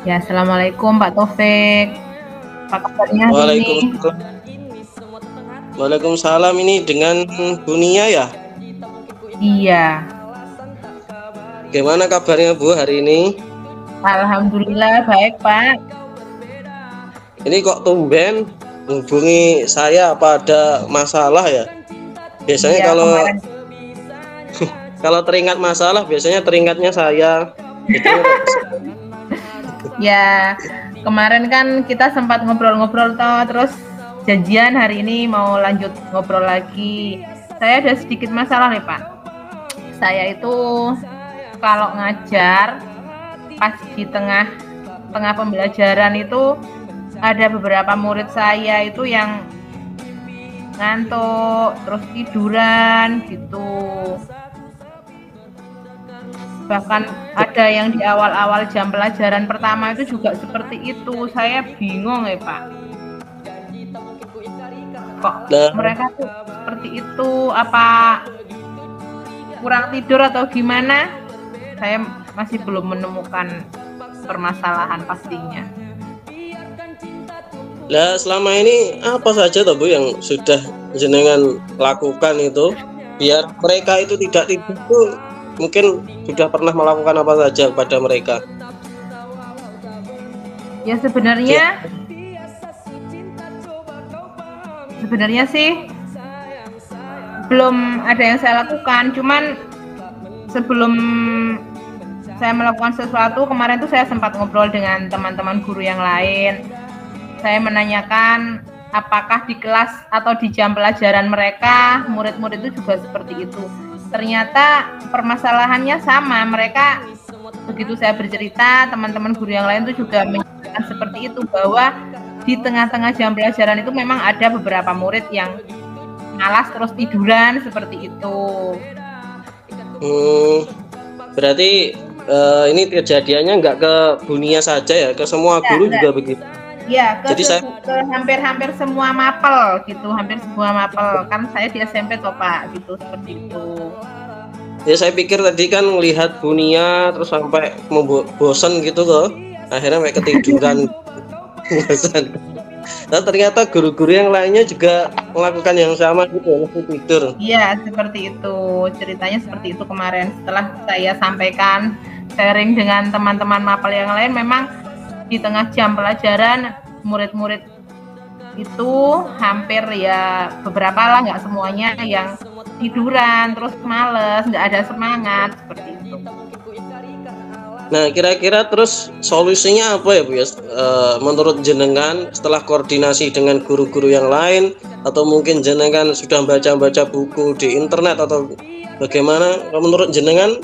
Ya, assalamualaikum Pak Taufik. Apa kabarnya hari ini? Waalaikumsalam. Waalaikumsalam, ini dengan Bunia ya. Iya, Gimana kabarnya Bu hari ini? alhamdulillah baik Pak. Ini kok tumben hubungi saya, apa ada masalah ya? Biasanya Iya kalau kemarin, kalau teringat masalah biasanya teringatnya saya. Gitu. ya kemarin kan kita sempat ngobrol-ngobrol toh, terus janjian hari ini mau lanjut ngobrol lagi. Saya ada sedikit masalah nih Pak. Saya itu kalau ngajar pas di tengah pembelajaran itu ada beberapa murid saya itu yang ngantuk terus tiduran gitu, bahkan ada yang di awal-awal jam pelajaran pertama itu juga seperti itu. Saya bingung ya Pak, kok Nah, mereka tuh seperti itu, apa kurang tidur atau gimana? Saya masih belum menemukan permasalahan pastinya. lah selama ini apa saja toh Bu yang sudah jenengan lakukan itu biar mereka itu tidak tidur tuh, mungkin sudah pernah melakukan apa saja kepada mereka? Ya Ya. sebenarnya sih belum ada yang saya lakukan, cuman sebelum saya melakukan sesuatu kemarin tuh saya sempat ngobrol dengan teman-teman guru yang lain. Saya menanyakan apakah di kelas atau di jam pelajaran mereka murid-murid itu juga seperti itu. Ternyata permasalahannya sama. Mereka, begitu saya bercerita, teman-teman guru yang lain itu juga menyatakan seperti itu, bahwa di tengah-tengah jam pelajaran itu memang ada beberapa murid yang malas terus tiduran seperti itu. Berarti ini kejadiannya nggak ke Bunia saja ya, ke semua guru juga begitu. Ya, Jadi saya ke hampir semua mapel gitu, hampir semua mapel. Kan saya di SMP toh Pak, gitu, seperti itu. saya pikir tadi kan melihat Bunia terus sampai bosan gitu loh, akhirnya sampai ketiduran. Bosan. Nah, ternyata guru-guru yang lainnya juga melakukan yang sama gitu, masih tidur. Iya, seperti itu. Ceritanya seperti itu kemarin. Setelah saya sampaikan, sharing dengan teman-teman mapel yang lain, memang di tengah jam pelajaran murid-murid itu hampir ya beberapa lah, nggak semuanya, yang tiduran terus males, nggak ada semangat seperti itu. Nah, kira-kira terus solusinya apa ya Bu ya? Menurut jenengan setelah koordinasi dengan guru-guru yang lain, atau mungkin jenengan sudah baca-baca buku di internet, atau bagaimana? Menurut jenengan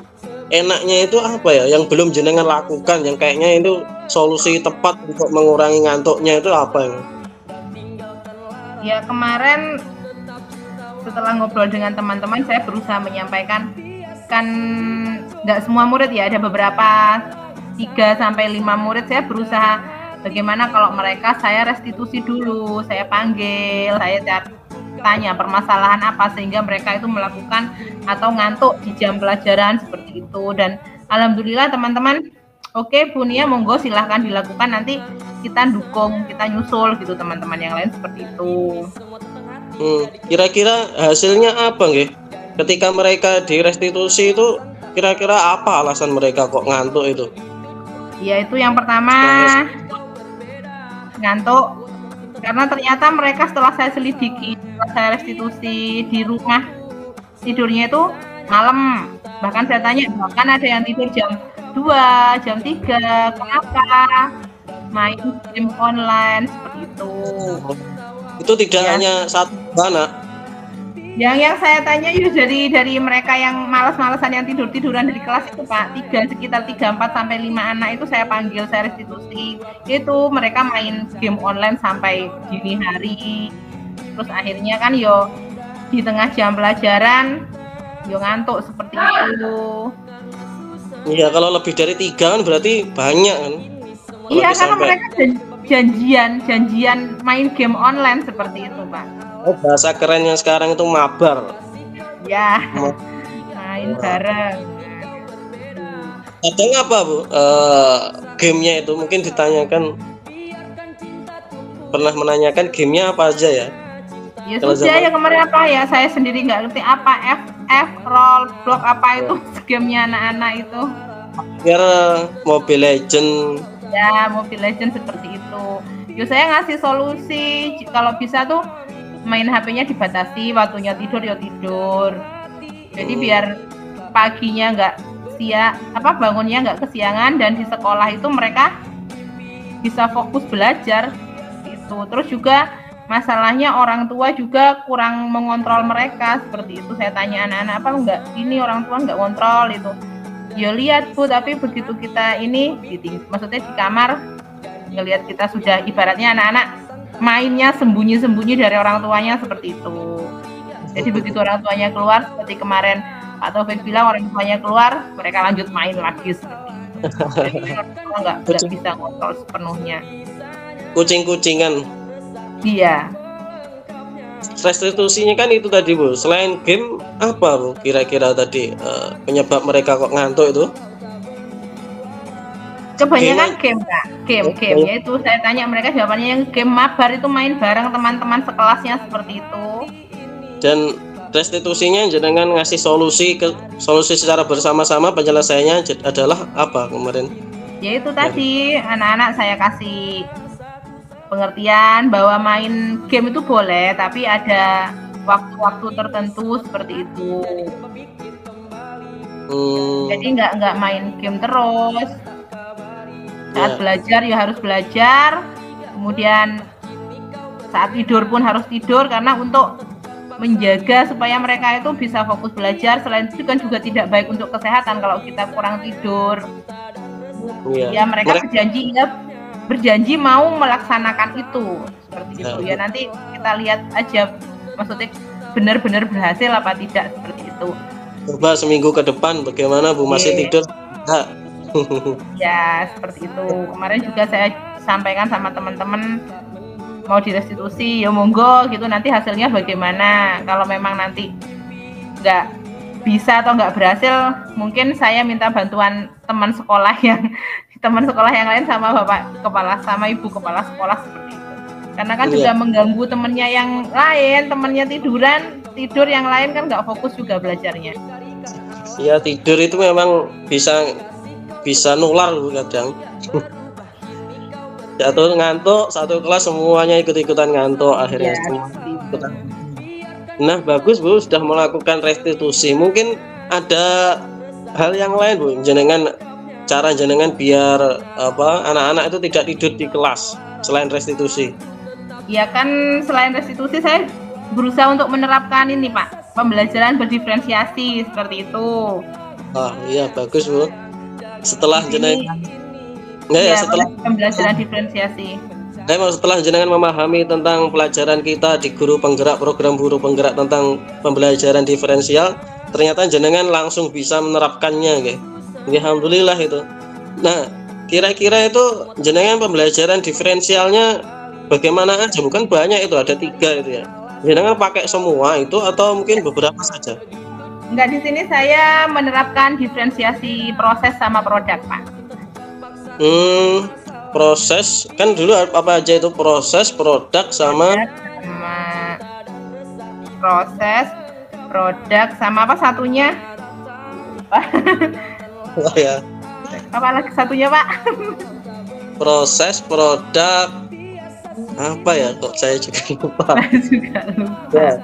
enaknya itu apa ya yang belum jenengan lakukan, yang kayaknya itu solusi tepat untuk mengurangi ngantuknya itu apa ya? Ya kemarin setelah ngobrol dengan teman-teman, saya berusaha menyampaikan, kan nggak semua murid ya, ada beberapa 3-5 murid. Saya berusaha bagaimana kalau mereka saya restitusi dulu, saya panggil, saya tanya permasalahan apa sehingga mereka itu melakukan atau ngantuk di jam pelajaran seperti itu. Dan alhamdulillah teman-teman, oke Bunia, monggo silahkan dilakukan, nanti kita dukung, kita nyusul gitu teman-teman yang lain seperti itu. Kira-kira hasilnya apa nggih? Ketika mereka direstitusi itu kira-kira apa alasan mereka kok ngantuk itu? Ya itu yang pertama, ngantuk karena ternyata mereka setelah saya selidiki, setelah saya restitusi di rumah, tidurnya itu malam. Bahkan saya tanya, bahkan ada yang tidur jam 2, jam 3, kenapa? Main game online seperti itu. Itu tidak hanya satu anak. Yang saya tanya itu dari mereka yang malas-malasan, yang tiduran di kelas itu Pak, sekitar 3-4-5 anak itu saya panggil, saya restitusi. Itu mereka main game online sampai dini hari. Terus akhirnya kan yo di tengah jam pelajaran yo ngantuk seperti itu. Iya, kalau lebih dari 3 kan berarti banyak kan. Iya, karena mereka janjian main game online seperti itu Pak. Oh, bahasa kerennya sekarang itu mabar. Ya, main bareng. Kadang apa Bu? Gamenya itu mungkin ditanyakan, pernah menanyakan gamenya apa aja ya? Ya sudah ya kemarin apa ya, saya sendiri nggak ngerti apa Roblox apa itu gamenya anak-anak itu. Kira Mobile Legend. Ya Mobile Legend seperti itu. Yo saya ngasih solusi kalau bisa tuh main HP-nya dibatasi, waktunya tidur ya tidur. Jadi biar paginya nggak bangunnya nggak kesiangan, dan di sekolah itu mereka bisa fokus belajar gitu. Terus juga masalahnya orang tua juga kurang mengontrol mereka seperti itu. Saya tanya anak-anak apa enggak, ini orang tua nggak kontrol itu. Ya lihat Bu, tapi begitu kita ini maksudnya di kamar ngelihat kita sudah ibaratnya anak-anak mainnya sembunyi-sembunyi dari orang tuanya seperti itu. Jadi begitu orang tuanya keluar, seperti kemarin Pak Taufik bilang, orang tuanya keluar mereka lanjut main lagi seperti itu. Jadi orang tua nggak bisa kontrol sepenuhnya. Kucing-kucingan. Iya. Restitusinya kan itu tadi Bu. Selain game apa Bu kira-kira tadi penyebab mereka kok ngantuk itu? Kebanyakan game Kak. Game yaitu saya tanya mereka jawabannya yang game mabar itu main bareng teman-teman sekelasnya seperti itu. Dan restitusinya jenengan ngasih solusi secara bersama-sama, penyelesaiannya adalah apa kemarin? Yaitu tadi anak-anak saya kasih pengertian bahwa main game itu boleh, tapi ada waktu-waktu tertentu seperti itu. Jadi nggak main game terus. Saat belajar ya harus belajar, kemudian saat tidur pun harus tidur, karena untuk menjaga supaya mereka itu bisa fokus belajar. Selain itu kan juga tidak baik untuk kesehatan kalau kita kurang tidur. Ya mereka berjanji mau melaksanakan itu seperti itu ya. Nanti kita lihat aja, maksudnya benar-benar berhasil apa tidak seperti itu. Coba seminggu ke depan bagaimana Bu, masih tidur? Ya seperti itu. Kemarin juga saya sampaikan sama teman-teman mau direstitusi, ya monggo gitu, nanti hasilnya bagaimana. Kalau memang nanti nggak bisa atau nggak berhasil, mungkin saya minta bantuan teman sekolah yang lain sama bapak kepala sama ibu kepala sekolah seperti itu. Karena kan juga mengganggu temennya yang lain, temennya tidur yang lain kan nggak fokus juga belajarnya. Ya tidur itu memang bisa nular kadang. Jatuh ngantuk satu kelas semuanya ikut-ikutan ngantuk akhirnya semua ikutan. Nah bagus Bu, sudah melakukan restitusi. Mungkin ada hal yang lain Bu, cara jenengan biar anak-anak itu tidak tidur di kelas selain restitusi? Ya kan selain restitusi saya berusaha untuk menerapkan ini Pak, pembelajaran berdiferensiasi seperti itu. Iya bagus Bu. Setelah jenengan setelah pembelajaran diferensiasi. Setelah jenengan memahami tentang pelajaran kita di guru penggerak, program guru penggerak tentang pembelajaran diferensial, ternyata jenengan langsung bisa menerapkannya, alhamdulillah itu. Nah, kira-kira itu jenengan pembelajaran diferensialnya bagaimana aja? Bukan banyak itu, ada 3 itu ya. Jenengan pakai semua itu atau mungkin beberapa saja? Enggak, di sini saya menerapkan diferensiasi proses sama produk, Pak. Proses kan dulu apa aja itu? Proses, produk sama proses, produk sama apa satunya? Ya. Apa lagi satunya Pak? Proses, produk, apa ya? Kok saya juga lupa. Ya.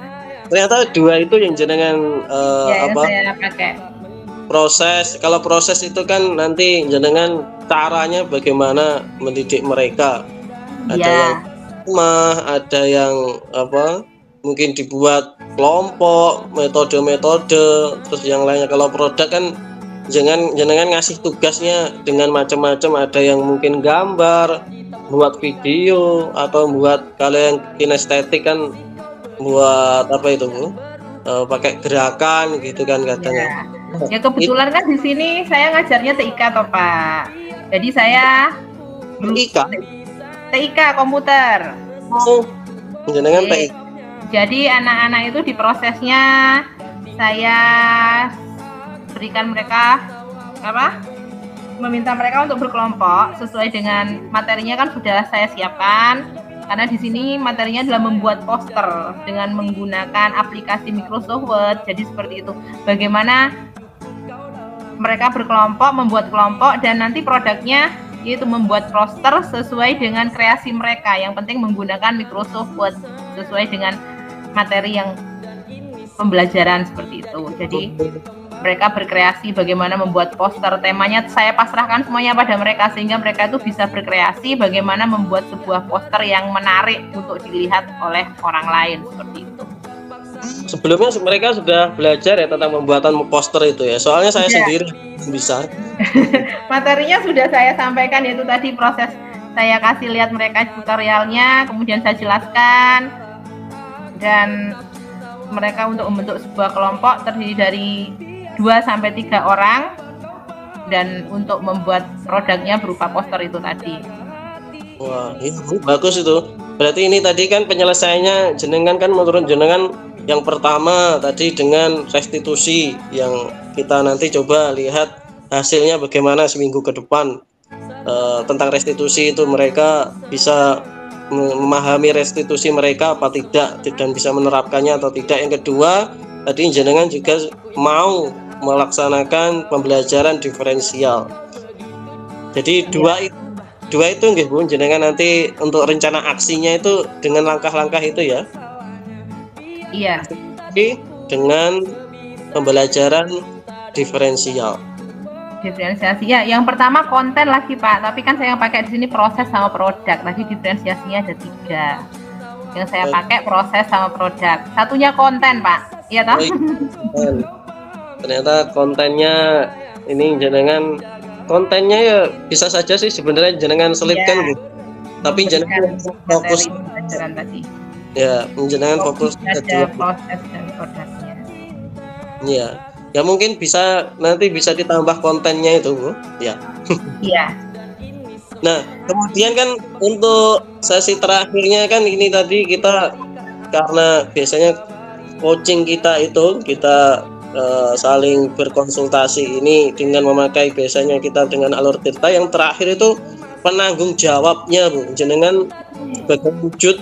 Ternyata 2 itu yang jenengan saya pakai. Proses, kalau proses itu kan nanti jenengan caranya bagaimana mendidik mereka. Ada yang rumah, ada yang mungkin dibuat kelompok, metode-metode, terus yang lainnya. Kalau produk kan jenengan ngasih tugasnya dengan macam-macam, ada yang mungkin gambar, buat video, atau buat kalian kinestetik kan buat apa itu Bu? Pakai gerakan gitu kan katanya. Ya kebetulan kan di sini saya ngajarnya TIK toh Pak. Jadi saya TIK komputer. Jenengan TIK. Jadi anak-anak itu di prosesnya saya berikan mereka meminta mereka untuk berkelompok sesuai dengan materinya kan sudah saya siapkan. Karena di sini materinya adalah membuat poster dengan menggunakan aplikasi Microsoft Word. Jadi seperti itu. Bagaimana mereka berkelompok, membuat kelompok, dan nanti produknya yaitu membuat poster sesuai dengan kreasi mereka. Yang penting menggunakan Microsoft Word sesuai dengan materi yang pembelajaran seperti itu. Jadi mereka berkreasi bagaimana membuat poster, temanya saya pasrahkan semuanya pada mereka sehingga mereka itu bisa berkreasi bagaimana membuat sebuah poster yang menarik untuk dilihat oleh orang lain seperti itu. Sebelumnya mereka sudah belajar ya tentang pembuatan poster itu ya. Soalnya saya sendiri bisa. Materinya sudah saya sampaikan, yaitu tadi proses saya kasih lihat mereka tutorialnya, kemudian saya jelaskan, dan mereka untuk membentuk sebuah kelompok terdiri dari 2-3 orang, dan untuk membuat produknya berupa poster itu tadi. Wah, ini bagus itu. Berarti ini tadi kan penyelesaiannya jenengan kan menurut jenengan yang pertama tadi dengan restitusi yang kita nanti coba lihat hasilnya bagaimana seminggu ke depan tentang restitusi itu mereka bisa memahami restitusi mereka apa tidak dan bisa menerapkannya atau tidak. Yang kedua tadi jenengan juga mau melaksanakan pembelajaran diferensial. Jadi dua itu nggih Bu, jenengan nanti untuk rencana aksinya itu dengan langkah-langkah itu ya. Iya. Jadi dengan pembelajaran diferensial. Diferensiasi ya, yang pertama konten lagi Pak, tapi kan saya yang pakai di sini proses sama produk. Tadi diferensiasinya ada 3. Yang saya pakai proses sama produk. Satunya konten Pak, iya toh? Ternyata kontennya ini jenengan kontennya ya bisa saja sih sebenarnya jenengan selipkan gitu. Tapi jenengan fokus tadi. Ya, jenengan fokus pada proses dan produknya. Iya. Ya mungkin nanti bisa ditambah kontennya itu, Bu. Ya. Iya. Nah, kemudian kan untuk sesi terakhirnya kan ini tadi kita karena biasanya coaching kita itu kita saling berkonsultasi ini dengan memakai biasanya kita dengan alur tirta. Yang terakhir itu penanggung jawabnya Bu, jenengan sebagai wujud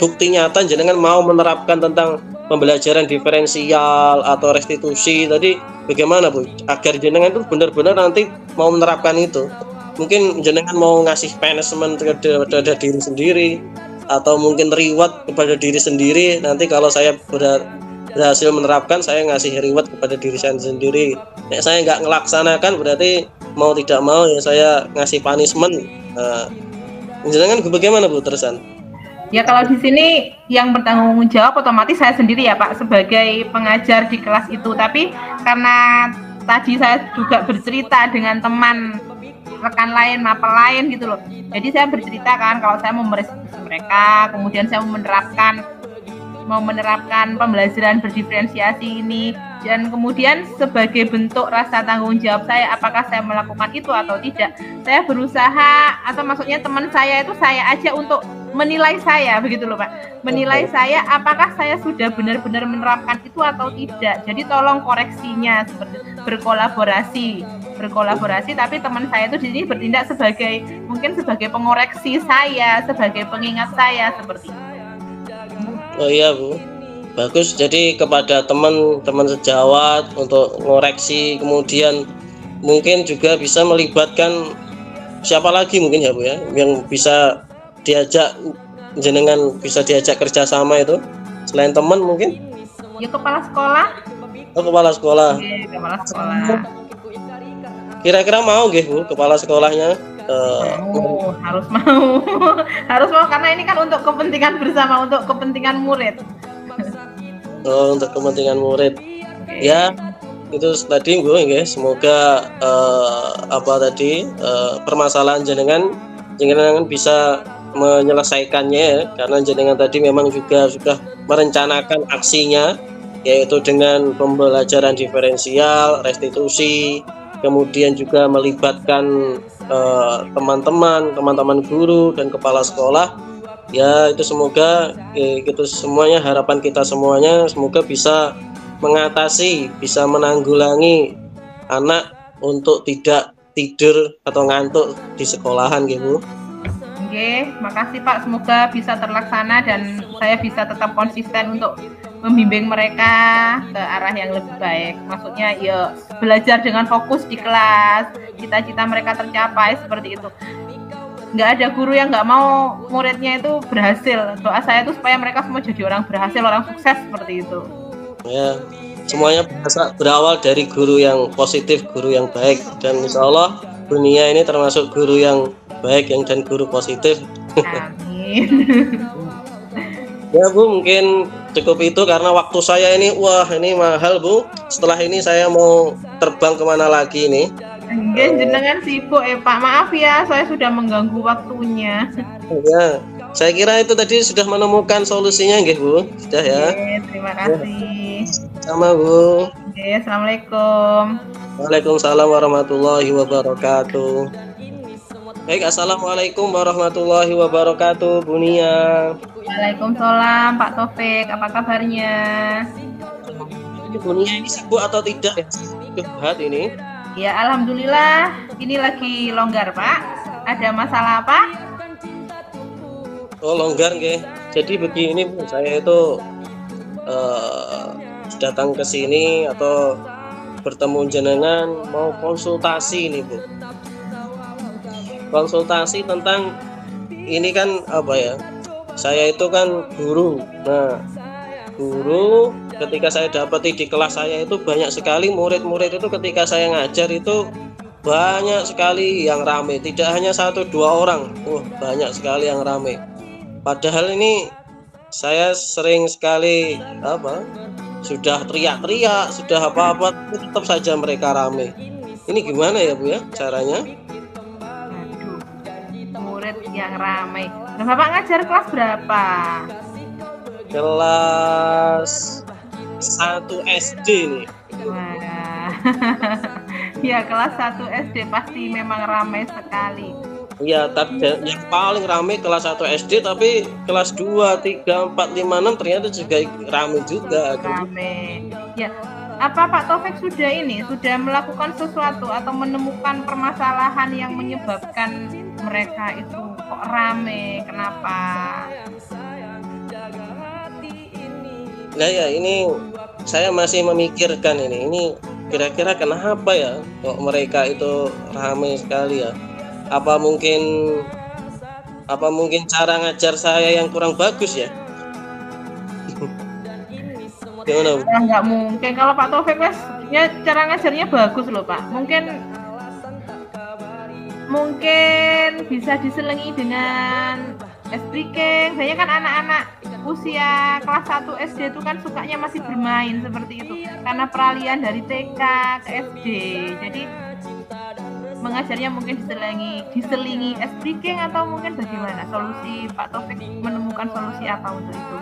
bukti nyata jenengan mau menerapkan tentang pembelajaran diferensial atau restitusi tadi bagaimana Bu agar jenengan itu benar-benar nanti mau menerapkan itu. Mungkin jenengan mau ngasih punishment kepada diri sendiri atau mungkin reward kepada diri sendiri. Nanti kalau saya berhasil menerapkan, saya ngasih reward kepada diri saya sendiri. Nek saya nggak ngelaksanakan berarti mau tidak mau ya saya ngasih punishment. Jenengan bagaimana Bu terusan? Ya kalau di sini yang bertanggung jawab otomatis saya sendiri ya Pak sebagai pengajar di kelas itu. Tapi karena tadi saya juga bercerita dengan teman rekan lain, mapel lain gitu loh. Jadi saya bercerita kan kalau saya mau merestitusi mereka, kemudian saya mau menerapkan pembelajaran berdiferensiasi ini, dan kemudian sebagai bentuk rasa tanggung jawab saya apakah saya melakukan itu atau tidak, saya berusaha, atau maksudnya teman saya itu saya ajak untuk menilai saya begitu loh Pak, menilai saya apakah saya sudah benar-benar menerapkan itu atau tidak. Jadi tolong koreksinya, seperti berkolaborasi, tapi teman saya itu di sini bertindak mungkin sebagai pengoreksi saya, sebagai pengingat saya seperti itu. Oh iya Bu, bagus. Jadi kepada teman-teman sejawat untuk ngoreksi, kemudian mungkin juga bisa melibatkan siapa lagi mungkin ya Bu ya, yang bisa diajak jenengan bisa diajak kerjasama itu selain teman mungkin? Ya kepala sekolah. Oh kepala sekolah. Oke, kepala sekolah. Kira-kira mau nggih Bu kepala sekolahnya? Harus mau karena ini kan untuk kepentingan bersama, untuk kepentingan murid. Untuk kepentingan murid. Ya itu tadi Bu nggih, semoga permasalahan jenengan bisa menyelesaikannya, karena jenengan tadi memang juga sudah merencanakan aksinya, yaitu dengan pembelajaran diferensial, restitusi, kemudian juga melibatkan teman-teman guru dan kepala sekolah. Ya itu semoga itu semuanya, harapan kita semuanya semoga bisa mengatasi, bisa menanggulangi anak untuk tidak tidur atau ngantuk di sekolahan gitu. Oke, makasih Pak. Semoga bisa terlaksana dan saya bisa tetap konsisten untuk membimbing mereka ke arah yang lebih baik. Maksudnya ya belajar dengan fokus di kelas, cita-cita mereka tercapai seperti itu. Nggak ada guru yang nggak mau muridnya itu berhasil. Doa saya itu supaya mereka semua jadi orang berhasil, orang sukses seperti itu. Ya, semuanya berawal dari guru yang positif, guru yang baik, dan insya Allah dunia ini termasuk guru yang baik dan guru positif. Amin. Ya Bu, mungkin cukup itu karena waktu saya ini mahal Bu. Setelah ini saya mau terbang kemana lagi nih? Enggak, jenengan sibuk Pak. Maaf ya, saya sudah mengganggu waktunya. Ya, saya kira itu tadi sudah menemukan solusinya nggih Bu. Sudah ya. Oke, terima kasih. Sama Bu. Oke, assalamualaikum. Waalaikumsalam warahmatullahi wabarakatuh. Baik, assalamualaikum warahmatullahi wabarakatuh, Bu Nia. Waalaikumsalam Pak Taufik, apa kabarnya? Bu Nia ini sibuk atau tidak ya? Curhat ini. Ya, alhamdulillah ini lagi longgar Pak. Ada masalah apa? Oh, longgar nggih. Jadi begini Bu, saya itu datang ke sini atau bertemu jenengan mau konsultasi nih Bu. Konsultasi tentang ini kan apa ya? Saya itu kan guru. Nah, guru ketika saya dapati di kelas saya itu banyak sekali murid-murid itu ketika saya ngajar itu banyak sekali yang rame, tidak hanya 1-2 orang. Banyak sekali yang rame. Padahal ini saya sering sekali sudah teriak-teriak, sudah apa-apa, tetap saja mereka rame. Ini gimana ya Bu ya caranya? Aduh, murid yang ramai. Nah, Bapak ngajar kelas berapa? Kelas 1 SD nih. Wah. Ya, kelas 1 SD pasti memang ramai sekali. Iya, yang paling ramai kelas 1 SD, tapi kelas 2, 3, 4, 5, 6 ternyata juga ramai juga. Ramai. Ya, apa Pak Taufik sudah melakukan sesuatu atau menemukan permasalahan yang menyebabkan mereka itu kok rame? Kenapa? Nah ya, ini saya masih memikirkan ini kira-kira kenapa ya kok mereka itu ramai sekali ya? Apa mungkin cara ngajar saya yang kurang bagus ya? Gimana? Nggak mungkin kalau Pak Taufik ya cara ngajarnya bagus loh Pak. Mungkin bisa diselingi dengan breaking. Saya kan anak-anak usia kelas 1 SD itu kan sukanya masih bermain seperti itu karena peralihan dari TK ke SD. Jadi mengajarnya mungkin diselingi breaking atau mungkin bagaimana solusi Pak Taufik menemukan solusi apa untuk itu?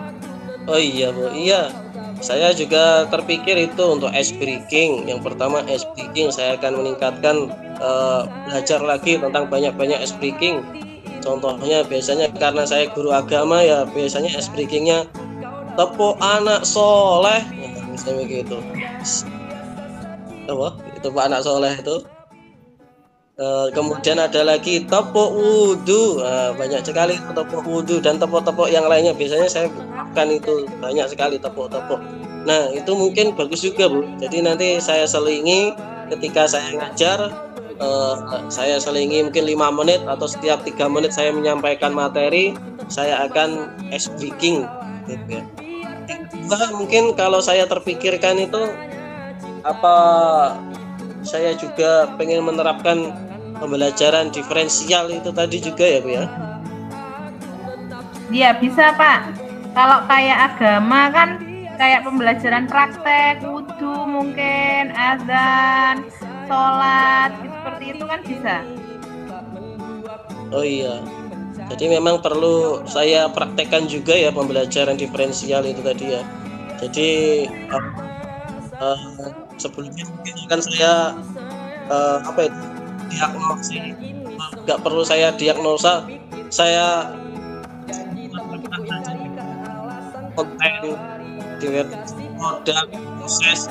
Oh iya Bu, iya. Saya juga terpikir itu untuk ice breaking. Yang pertama ice breaking, saya akan meningkatkan belajar lagi tentang banyak-banyak ice breaking. Contohnya biasanya karena saya guru agama ya biasanya ice breakingnya tepuk anak soleh, misalnya begitu. Apa? Itu Pak anak soleh itu. Kemudian ada lagi tepuk wudhu, banyak sekali tepuk wudhu dan tepuk-tepuk yang lainnya biasanya saya akan itu banyak sekali tepuk-tepuk. Nah itu mungkin bagus juga Bu, jadi nanti saya selingi ketika saya ngajar, saya selingi mungkin 5 menit atau setiap 3 menit saya menyampaikan materi, saya akan ice breaking gitu ya. Mungkin kalau saya terpikirkan itu saya juga pengen menerapkan pembelajaran diferensial itu tadi juga ya Bu ya? Iya bisa Pak. Kalau kayak agama kan kayak pembelajaran praktek, wudhu mungkin, azan, sholat, seperti itu kan bisa. Oh iya. Jadi memang perlu saya praktekkan juga ya pembelajaran diferensial itu tadi ya. Jadi sebelumnya mungkin akan saya diagnosis, nggak perlu saya diagnosa, saya konten di web produk proses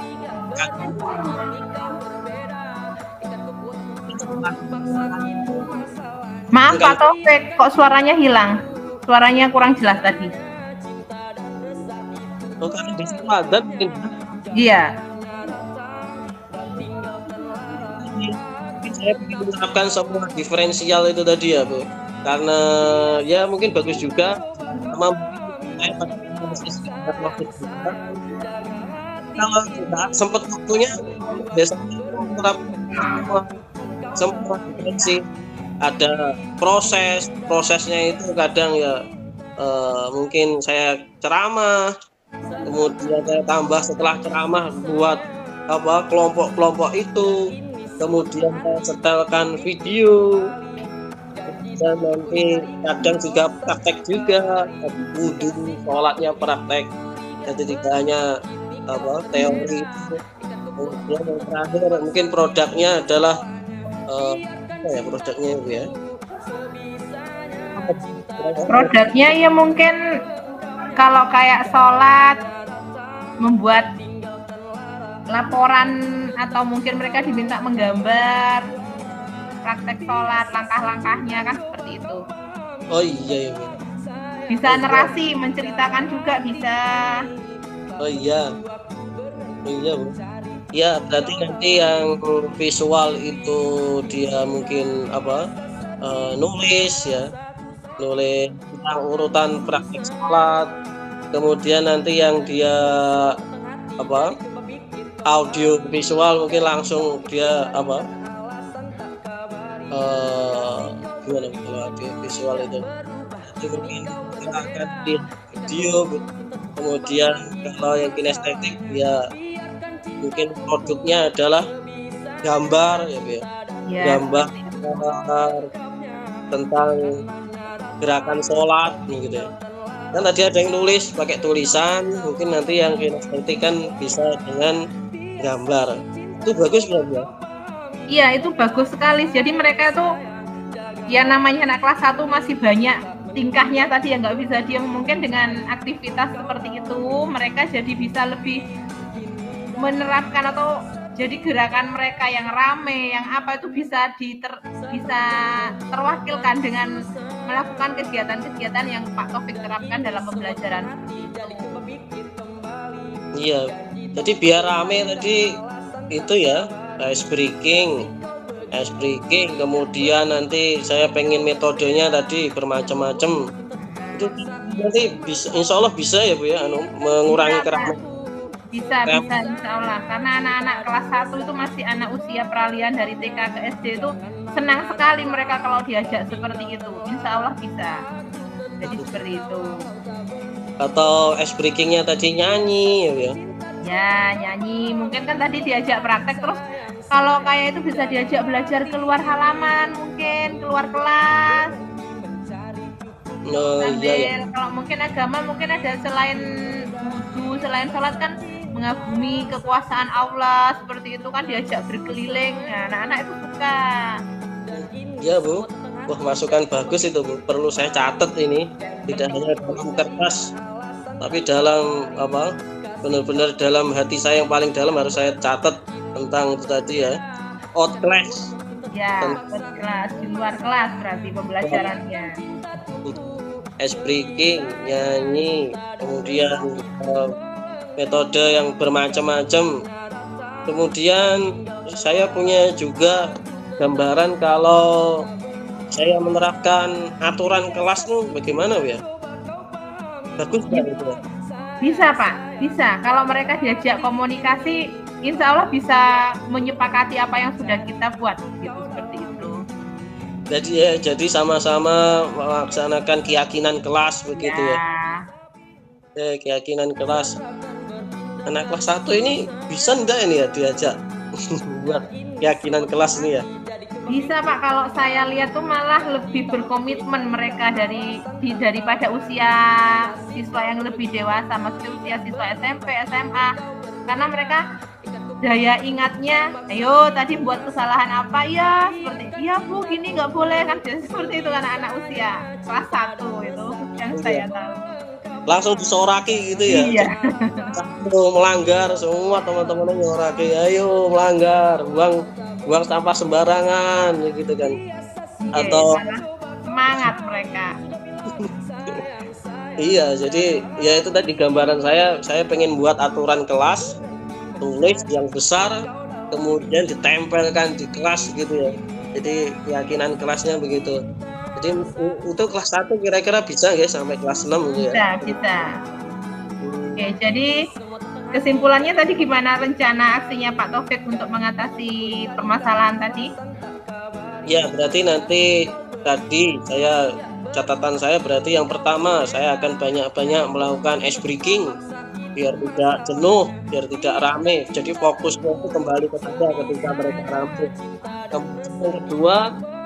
Maaf Pak Taufik, kok suaranya hilang? Suaranya kurang jelas tadi. Oh, karena di situ ada mungkin. Iya. Saya ingin menerapkan semua diferensial itu tadi ya Bu. Karena ya mungkin bagus juga sama kalau tidak sempat waktunya biasanya menerapkan semua diferensi. Ada prosesnya itu kadang ya mungkin saya ceramah, kemudian saya tambah setelah ceramah buat kelompok-kelompok itu, kemudian saya setelkan video, dan nanti kadang juga praktek juga, wudhu, sholatnya praktek, jadi tidak hanya teori itu. Kemudian yang terakhir mungkin produknya adalah produknya itu ya. Produknya ya mungkin kalau kayak sholat, membuat laporan atau mungkin mereka diminta menggambar praktek sholat, langkah-langkahnya kan seperti itu. Oh iya. Bisa narasi, menceritakan juga bisa. Oh iya Bu. Ya berarti nanti yang visual itu dia mungkin nulis tentang urutan praktik sholat, kemudian nanti yang dia audio visual mungkin langsung dia gimana kalau audio visual itu mungkin akan di video, kemudian kalau yang kinestetik ya mungkin produknya adalah gambar ya Bu ya. Gambar tentang gerakan sholat gitu ya. Kan tadi ada yang nulis pakai tulisan, mungkin nanti yang kinestetik kan bisa dengan gambar. Itu bagus ya Bu? Iya, itu bagus sekali. Jadi mereka tuh ya namanya anak kelas 1 masih banyak tingkahnya tadi yang nggak bisa diam, mungkin dengan aktivitas seperti itu mereka jadi bisa lebih menerapkan atau jadi gerakan mereka yang rame, yang apa itu bisa terwakilkan dengan melakukan kegiatan-kegiatan yang Pak Taufik terapkan dalam pembelajaran. Iya, jadi biar rame tadi itu ya, ice breaking, kemudian nanti saya pengen metodenya tadi bermacam-macam. Itu nanti bisa, insya Allah bisa ya Bu ya, mengurangi keramahan. Bisa insya Allah, karena anak-anak kelas 1 itu masih anak usia peralihan dari TK ke SD itu senang sekali mereka kalau diajak seperti itu. Insya Allah bisa. Jadi seperti itu. Atau ice breakingnya tadi nyanyi ya? Ya nyanyi, mungkin kan tadi diajak praktek, terus kalau kayak itu bisa diajak belajar keluar halaman, mungkin keluar kelas. Sambil kalau mungkin agama mungkin ada selain wudhu, selain sholat kan mengagumi kekuasaan Allah seperti itu kan diajak berkeliling. Nah, anak-anak itu suka. Ya Bu, wah masukan bagus itu Bu. Perlu saya catat ini, tidak hanya dalam kertas, tapi dalam benar-benar dalam hati saya yang paling dalam harus saya catat tentang itu tadi ya. Out class. Ya, out class, di luar kelas berarti pembelajarannya. Ice breaking, nyanyi, kemudian metode yang bermacam-macam. Kemudian saya punya juga gambaran kalau saya menerapkan aturan kelas tuh bagaimana ya? Bagus nggak itu? Bisa Pak, bisa. Kalau mereka diajak komunikasi, insya Allah bisa menyepakati apa yang sudah kita buat, gitu seperti itu. Jadi sama-sama melaksanakan keyakinan kelas begitu ya. Keyakinan kelas. Anak kelas 1 ini bisa enggak ini ya diajak buat keyakinan kelas ini ya? Bisa Pak, kalau saya lihat tuh malah lebih berkomitmen mereka daripada usia siswa yang lebih dewasa, maksudnya usia siswa SMP, SMA, karena mereka daya ingatnya, ayo tadi buat kesalahan apa ya, seperti iya Bu gini nggak boleh kan, seperti itu kan anak usia kelas 1 itu yang saya tahu. Langsung disoraki gitu ya? Iya. Melanggar, semua teman-temannya nyoraki, ayo melanggar, buang buang sampah sembarangan gitu kan. Atau semangat mereka. Iya, jadi ya itu tadi gambaran saya pengen buat aturan kelas, tulis yang besar, kemudian ditempelkan di kelas gitu ya. Jadi keyakinan kelasnya begitu. Jadi itu kelas 1 kira-kira bisa nggak sampai kelas 6 gitu ya? Bisa. Oke, jadi kesimpulannya tadi gimana rencana aksinya Pak Taufik untuk mengatasi permasalahan tadi? Ya, berarti nanti tadi catatan saya berarti yang pertama saya akan banyak-banyak melakukan ice breaking biar tidak jenuh, biar tidak rame. Jadi fokusnya itu kembali ke saya ketika mereka rame. Kemudian yang kedua,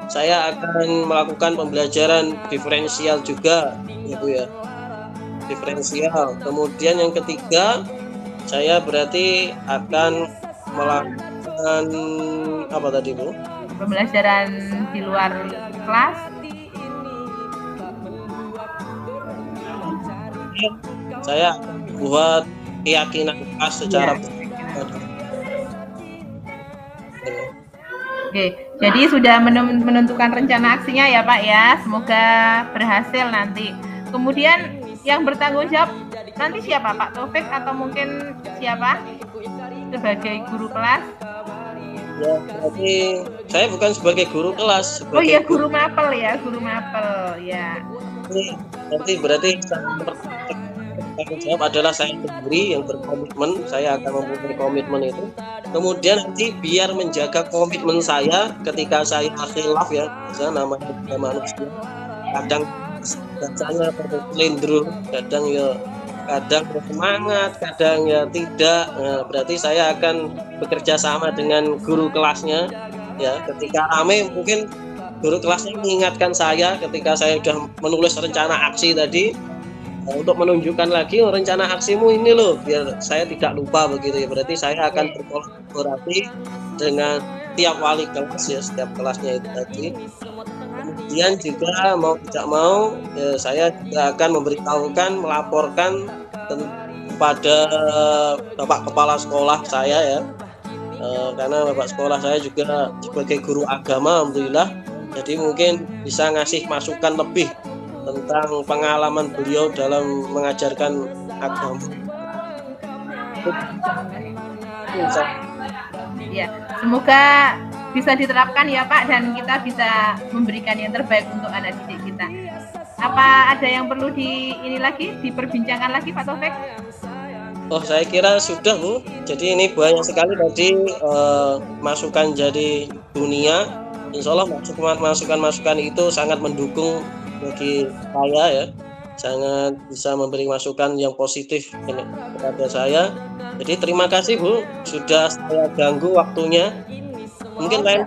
saya akan melakukan pembelajaran diferensial juga, gitu ya. Diferensial. Kemudian yang ketiga, saya berarti akan melakukan apa tadi, Bu? Pembelajaran di luar kelas. Saya buat keyakinan kelas secara Oke, jadi sudah menentukan rencana aksinya ya Pak ya. Semoga berhasil nanti. Kemudian yang bertanggung jawab nanti siapa, Pak Taufik atau mungkin siapa sebagai guru kelas? Ya, berarti saya bukan sebagai guru kelas. Oh iya, guru mapel ya. Berarti tanggung jawab adalah saya sendiri yang berkomitmen. Saya akan mempunyai komitmen itu. Kemudian nanti biar menjaga komitmen saya ketika saya khilaf ya, namanya manusia. Kadang bacanya terlindrung, kadang semangat, kadang ya tidak. Nah, berarti saya akan bekerja sama dengan guru kelasnya ya. Ketika rame mungkin guru kelasnya mengingatkan saya ketika saya sudah menulis rencana aksi tadi, untuk menunjukkan lagi rencana aksimu ini loh, biar saya tidak lupa begitu ya. Berarti saya akan berkolaborasi dengan tiap wali kelas ya, setiap kelasnya itu tadi. Kemudian juga mau tidak mau ya, saya juga akan melaporkan kepada Bapak Kepala Sekolah saya ya, karena Bapak Sekolah saya juga sebagai guru agama alhamdulillah, jadi mungkin bisa ngasih masukan lebih tentang pengalaman beliau dalam mengajarkan agama. Ya, semoga bisa diterapkan ya Pak, dan kita bisa memberikan yang terbaik untuk anak didik kita. Apa ada yang perlu diperbincangkan lagi Pak Taufik? Oh, saya kira sudah Bu. Jadi ini banyak sekali tadi masukan dari dunia. Insya Allah masukan-masukan itu sangat mendukung bagi saya ya, sangat bisa memberi masukan yang positif kepada saya. Jadi terima kasih Bu, sudah saya ganggu waktunya. Mungkin lain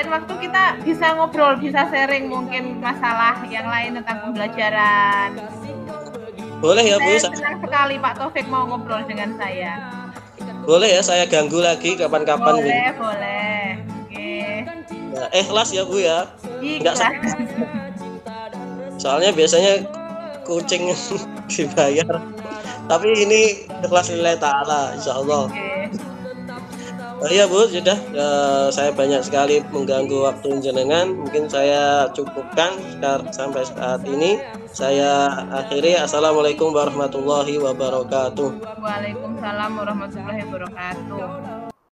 waktu kita bisa ngobrol, bisa sharing mungkin masalah yang lain tentang pembelajaran. Boleh ya Bu. Senang sekali Pak Taufik mau ngobrol dengan saya. Boleh ya, saya ganggu lagi kapan-kapan. Boleh. Nah, ikhlas ya Bu ya. Ikhlas. Soalnya biasanya kucing dibayar, tapi ini ikhlas lillahi ta'ala insyaallah. Oh iya Bu, sudah saya banyak sekali mengganggu waktu jenengan. Mungkin saya cukupkan sampai saat ini. Saya akhiri. Assalamualaikum warahmatullahi wabarakatuh. Waalaikumsalam warahmatullahi wabarakatuh.